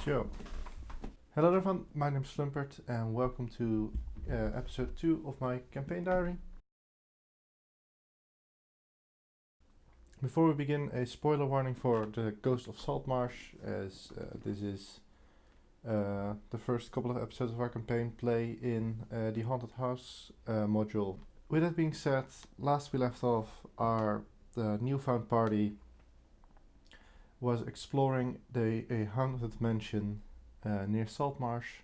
Sure. Hello everyone, my name is Slumperd and welcome to episode 2 of my campaign diary. Before we begin, a spoiler warning for the Ghost of Saltmarsh, as this is the first couple of episodes of our campaign play in the Haunted House module. With that being said, last we left off, our newfound party was exploring a haunted mansion near Saltmarsh,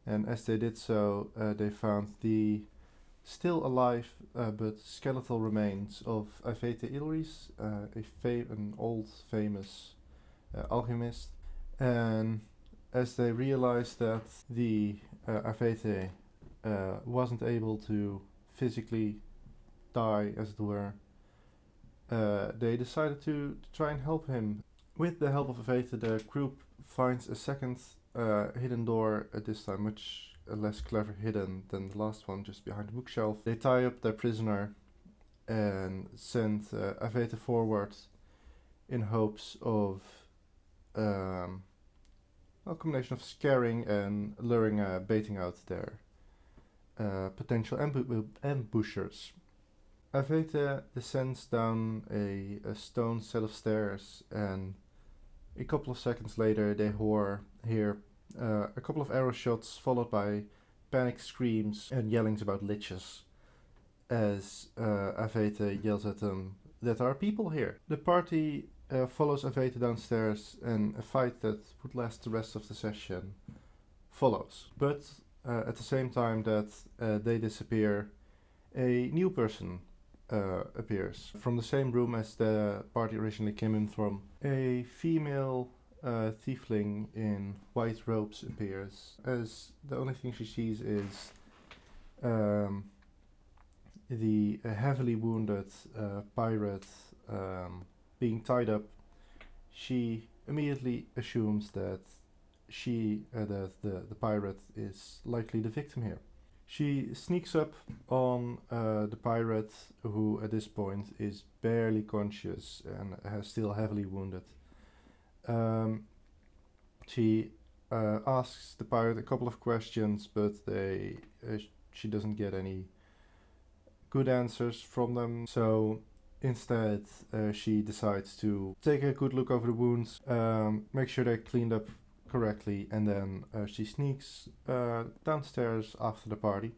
and as they did so, they found the still alive but skeletal remains of Avete Ilris, an old famous alchemist. And as they realized that the Avete wasn't able to physically die, as it were, they decided to try and help him. With the help of Avete, the group finds a second hidden door, at this time much less clever hidden than the last one, just behind the bookshelf. They tie up their prisoner and send Avete forward in hopes of a combination of scaring and luring, baiting out their potential ambushers. Avete descends down a stone set of stairs, and a couple of seconds later they hear a couple of arrow shots followed by panicked screams and yellings about liches, as Avete yells at them that there are people here. The party follows Avete downstairs, and a fight that would last the rest of the session follows. But at the same time that they disappear, a new person appears from the same room as the party originally came in from. A female tiefling in white robes appears, as the only thing she sees is the heavily wounded pirate being tied up. She immediately assumes that the pirate is likely the victim here. She sneaks up on the pirate, who at this point is barely conscious and is still heavily wounded. She asks the pirate a couple of questions, but she doesn't get any good answers from them. So instead, she decides to take a good look over the wounds, make sure they're cleaned up correctly, and then she sneaks downstairs after the party,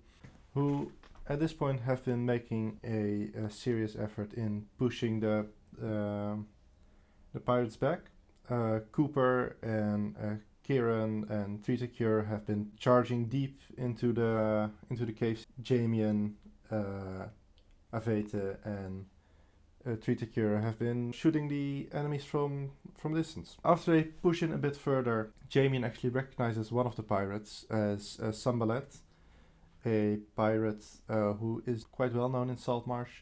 who at this point have been making a serious effort in pushing the pirates back. Cooper and Kieran and Triticure have been charging deep into the caves. Jamian, Avete, and Triticure have been shooting the enemies from distance. After they push in a bit further, Jamian actually recognizes one of the pirates as Sambalet, a pirate who is quite well known in Saltmarsh.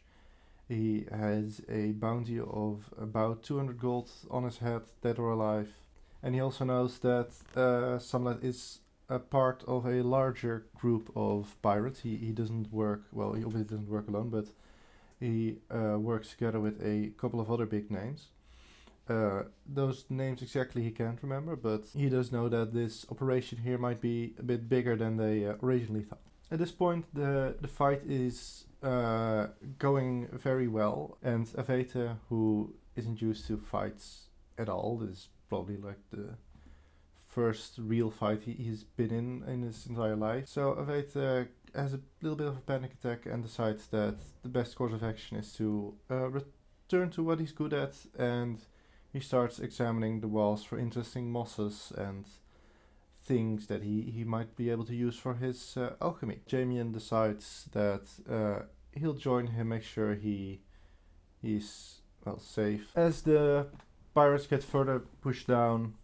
He has a bounty of about 200 gold on his head, dead or alive. And he also knows that Sambalet is a part of a larger group of pirates. He doesn't work, well, he obviously doesn't work alone, but he works together with a couple of other big names. Those names exactly he can't remember, but he does know that this operation here might be a bit bigger than they originally thought. At this point, the fight is going very well, and Avete, who isn't used to fights at all, this is probably like the first real fight he's been in his entire life. So Avete has a little bit of a panic attack and decides that the best course of action is to return to what he's good at, and he starts examining the walls for interesting mosses and things that he might be able to use for his alchemy. Jamian decides that he'll join him, make sure he's well safe. As the pirates get further pushed down,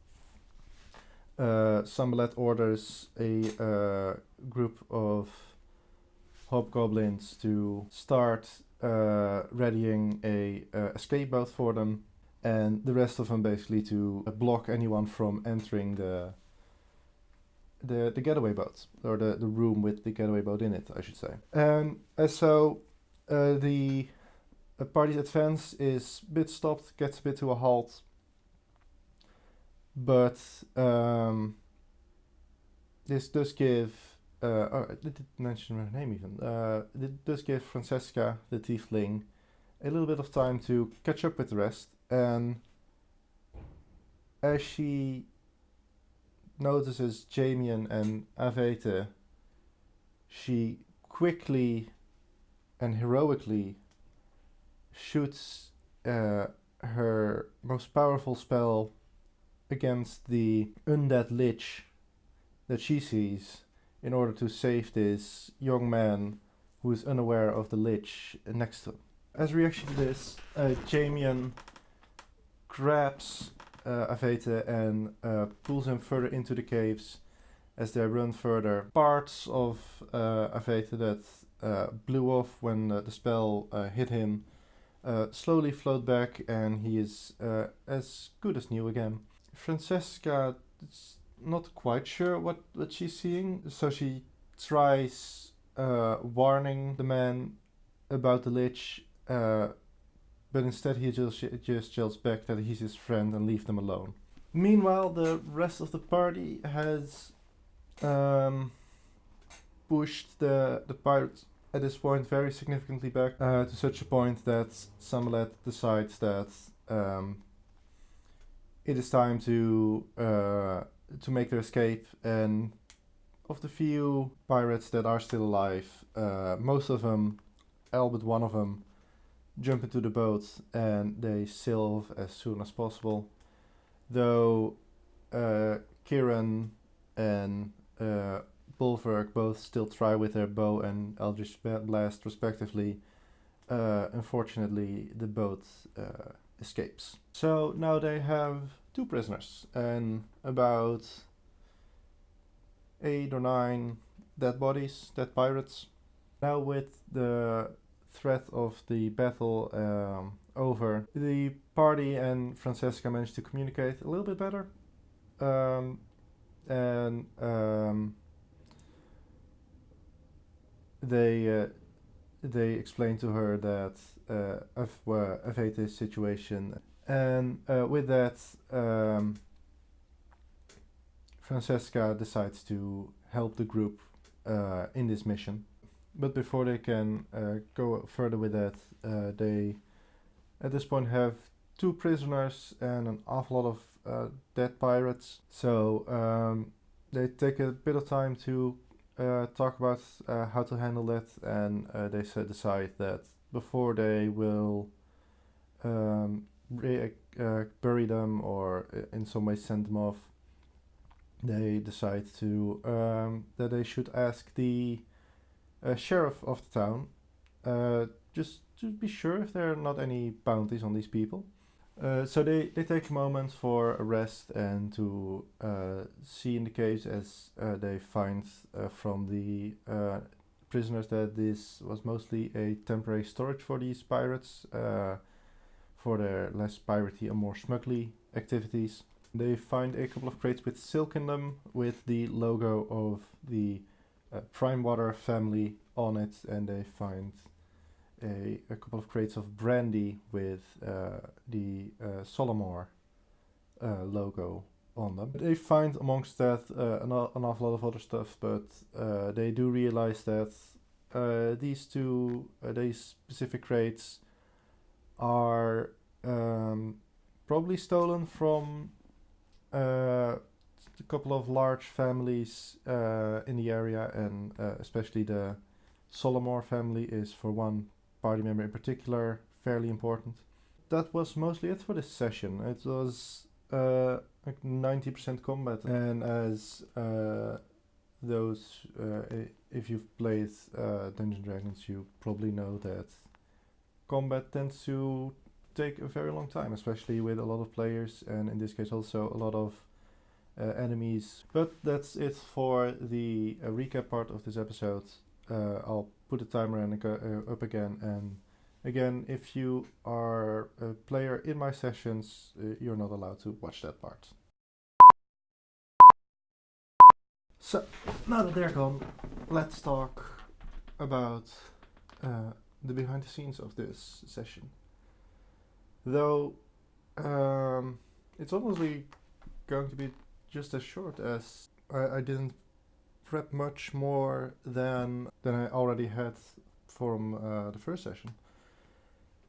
Sambalet orders a group of hobgoblins to start readying a escape boat for them, and the rest of them basically to block anyone from entering the getaway boat, or the room with the getaway boat in it, I should say. And so the party's advance is a bit stopped, gets a bit to a halt, but this does give, I didn't mention her name even, it does give Francesca, the tiefling, a little bit of time to catch up with the rest, and as she notices Jamian and Avete, she quickly and heroically shoots her most powerful spell against the undead lich that she sees in order to save this young man who is unaware of the lich next to him. As a reaction to this, Jamian grabs Avete and pulls him further into the caves. As they run further, parts of Avete that blew off when the spell hit him slowly float back, and he is as good as new again. Francesca is not quite sure what she's seeing, so she tries warning the man about the lich, but instead he just yells back that he's his friend and leave them alone. Meanwhile, the rest of the party has pushed the pirates at this point very significantly back to such a point that Samalet decides that it is time to make their escape. And of the few pirates that are still alive, most of them, all but one of them, jump into the boat and they sail off as soon as possible. Though Kieran and Bulwark both still try with their bow and Eldritch Blast respectively. Unfortunately, the boat escapes. So now they have 2 prisoners and about 8 or 9 dead bodies, dead pirates. Now with the threat of the battle over, the party and Francesca managed to communicate a little bit better. They explained to her that Avete's situation, and with that, Francesca decides to help the group in this mission. But before they can go further with that, they at this point have 2 prisoners and an awful lot of dead pirates. So they take a bit of time to talk about how to handle that, and they decide that before they will bury them or in some way send them off, they decide to that they should ask the sheriff of the town just to be sure if there are not any bounties on these people. So they take a moment for a rest and to see in the caves, as they find from the prisoners that this was mostly a temporary storage for these pirates for their less piratey and more smuggly activities. They find a couple of crates with silk in them with the logo of the Primewater family on it, and they find a couple of crates of brandy with the Solomor logo on them. They find amongst that an awful lot of other stuff, but they do realize that these specific crates are probably stolen from a couple of large families in the area, and especially the Solomor family is, for one party member in particular, fairly important. That was mostly it for this session. It was like 90% combat, and as if you've played Dungeons & Dragons, you probably know that combat tends to take a very long time, especially with a lot of players, and in this case also a lot of enemies. But that's it for the recap part of this episode. I'll put the timer up again, and again, if you are a player in my sessions, you're not allowed to watch that part. So, now that they're gone, let's talk about the behind the scenes of this session. Though it's honestly going to be just as short, as I didn't prep much more than I already had from the first session.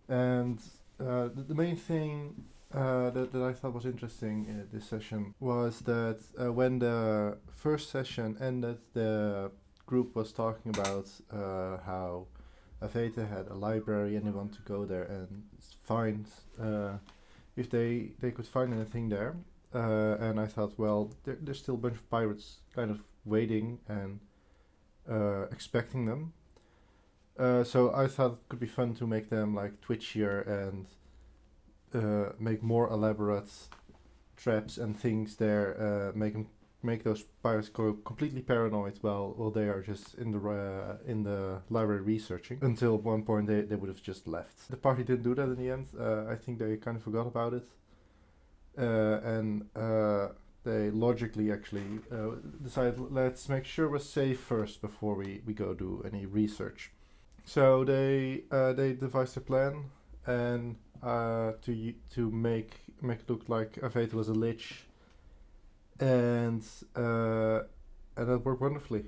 And the main thing that I thought was interesting in this session was that when the first session ended, the group was talking about how Aveta had a library and they want to go there and find if they could find anything there. And I thought, well, there's still a bunch of pirates kind of waiting and expecting them. So I thought it could be fun to make them like twitchier and make more elaborate traps and things there. Make those pirates go completely paranoid while they are just in the library researching. Until one point they would have just left. The party didn't do that in the end. I think they kind of forgot about it. And they logically actually decided, let's make sure we're safe first before we go do any research. So they devised a plan, and to make it look like Aveta was a lich, and that worked wonderfully.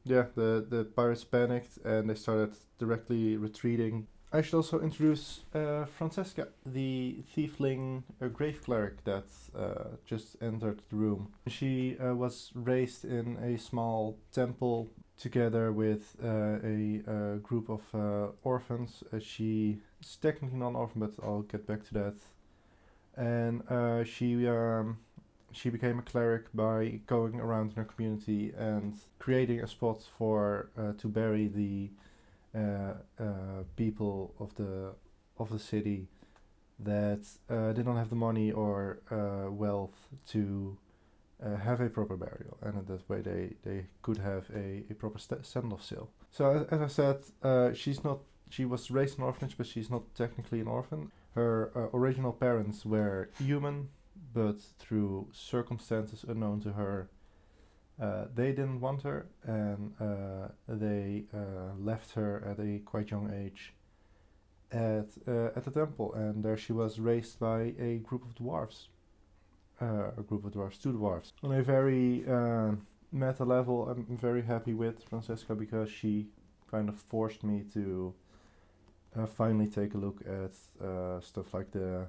The pirates panicked and they started directly retreating. I should also introduce Francesca, the tiefling grave cleric that just entered the room. She was raised in a small temple together with a group of orphans. She is technically non-orphan, but I'll get back to that. And she became a cleric by going around in her community and creating a spot for to bury the people of the city that did not have the money or wealth to have a proper burial, and in that way they could have a proper send-off sale. So as I said, she was raised in an orphanage, but she's not technically an orphan. Her original parents were human, but through circumstances unknown to her, they didn't want her, and they left her at a quite young age at the temple, and there she was raised by a group of dwarves. Two dwarves. On a very meta level, I'm very happy with Francesca because she kind of forced me to finally take a look at stuff like the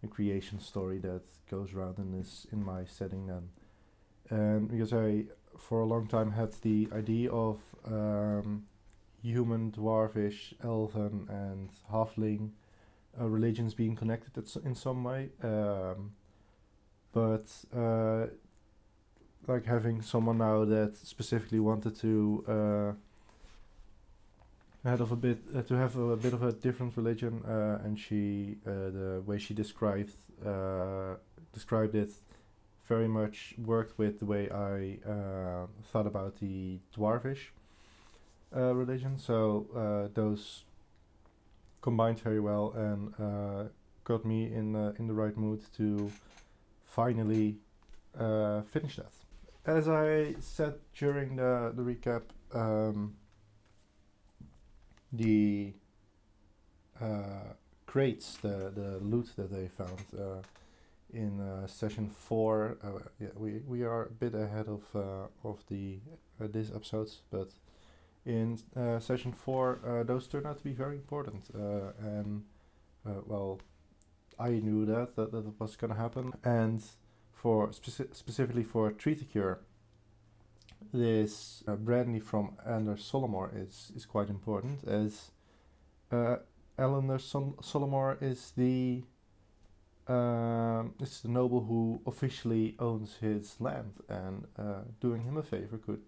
creation story that goes around in my setting then. And because I, for a long time, had the idea of human, dwarfish, elven, and halfling religions being connected in some way. But like having someone now that specifically wanted to have a bit of a different religion, and she the way she described it very much worked with the way I thought about the dwarvish religion. So those combined very well and got me in the right mood to finally finish that. As I said during the recap, the crates, the loot that they found in session 4. We are a bit ahead of these episodes, but in session 4, those turned out to be very important, and well, I knew that was going to happen, and for specifically for Treaty Cure, this brandy from Anders Solomor is quite important, as Eleanor Solomor is the noble who officially owns his land, and doing him a favor could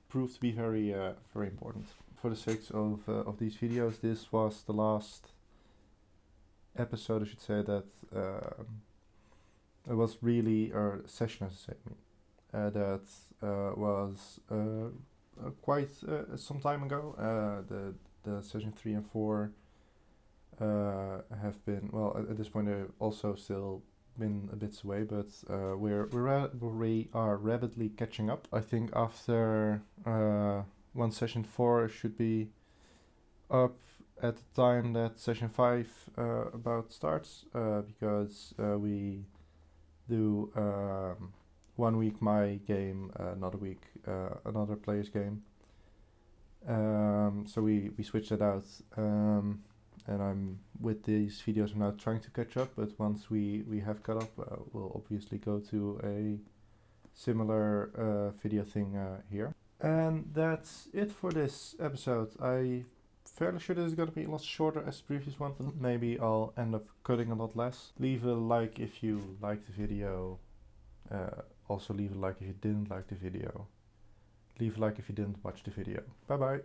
prove to be very very important. For the sake of these videos, this was the last episode, I should say, that it was really, or session, as I say, that was quite some time ago. The session 3 and 4 have been, well, at this point they've also still been a bit away, but we are rapidly catching up. I think after one session 4 should be up at the time that session 5 about starts, because we do 1 week my game, another week another player's game. So we switched it out, and I'm with these videos I'm now trying to catch up, but once we have caught up, we'll obviously go to a similar video thing here. And that's it for this episode. I'm fairly sure this is going to be a lot shorter as the previous one, but maybe I'll end up cutting a lot less. Leave a like if you liked the video. Also leave a like if you didn't like the video. Leave a like if you didn't watch the video. Bye bye.